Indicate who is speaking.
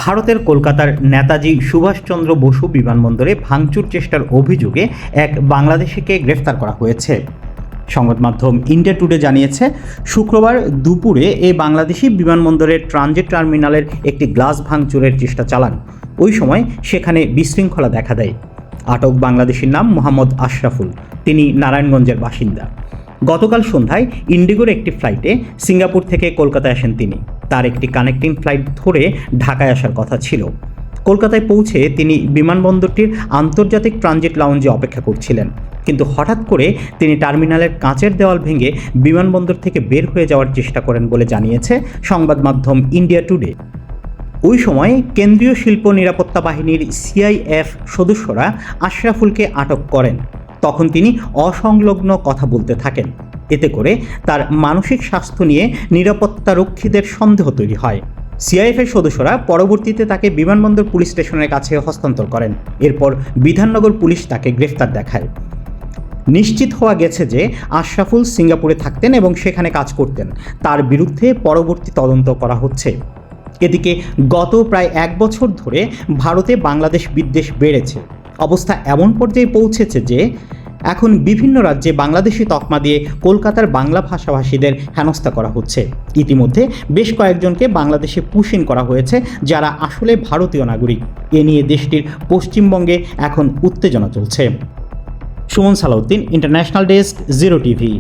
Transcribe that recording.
Speaker 1: ভারতের কলকাতার নেতাজি সুভাষচন্দ্র বসু বিমানবন্দরে ভাঙচুর চেষ্টার অভিযোগে এক বাংলাদেশিকে গ্রেফতার করা হয়েছে। সংবাদ মাধ্যম ইন্ডিয়া টুডে জানিয়েছে, শুক্রবার দুপুরে এই বাংলাদেশি বিমানবন্দরের ট্রানজিট টার্মিনালের একটি গ্লাস ভাঙচুরের চেষ্টা চালান। ওই সময় সেখানে বিশৃঙ্খলা দেখা দেয়। আটক বাংলাদেশির নাম মোহাম্মদ আশরাফুল। তিনি নারায়ণগঞ্জের বাসিন্দা। গতকাল সন্ধ্যায় ইন্ডিগোর একটি ফ্লাইটে সিঙ্গাপুর থেকে কলকাতায় আসেন তিনি। তার একটি কানেক্টিং ফ্লাইট ধরে ঢাকায় আসার কথা ছিল। কলকাতায় পৌঁছে তিনি বিমানবন্দরটির আন্তর্জাতিক ট্রানজিট লাউঞ্জে অপেক্ষা করছিলেন, কিন্তু হঠাৎ করে তিনি টার্মিনালের কাঁচের দেওয়াল ভেঙে বিমানবন্দর থেকে বের হয়ে যাওয়ার চেষ্টা করেন বলে জানিয়েছে সংবাদ মাধ্যম ইন্ডিয়া টুডে। ওই সময় কেন্দ্রীয় শিল্প নিরাপত্তা বাহিনীর সিআইএফ সদস্যরা আশরাফুলকে আটক করেন। তখন তিনি অসংলগ্ন কথা বলতে থাকেন। এতে করে তার মানসিক স্বাস্থ্য নিয়ে নিরাপত্তারক্ষীদের সন্দেহ তৈরি হয়। সিআইএফের সদস্যরা পরবর্তীতে তাকে বিমানবন্দর পুলিশ স্টেশনের কাছে হস্তান্তর করেন। এরপর বিধাননগর পুলিশ তাকে গ্রেফতার দেখায়। নিশ্চিত হওয়া গেছে যে আশরাফুল সিঙ্গাপুরে থাকতেন এবং সেখানে কাজ করতেন। তার বিরুদ্ধে পরবর্তী তদন্ত করা হচ্ছে। এদিকে গত প্রায় 1 বছর ধরে ভারতে বাংলাদেশ বিদ্বেষ বেড়েছে। অবস্থা এমন পর্যায়ে পৌঁছেছে যে এখন বিভিন্ন রাজ্যে বাংলাদেশি তকমা দিয়ে কলকাতার বাংলা ভাষাভাষীদের হেনস্থা করা হচ্ছে। ইতিমধ্যে বেশ কয়েকজনকে বাংলাদেশে পুশ ইন করা হয়েছে, যারা আসলে ভারতীয় নাগরিক। এ নিয়ে দেশটির পশ্চিমবঙ্গে এখন উত্তেজনা চলছে। Suman Salauddin, international desk, zero TV.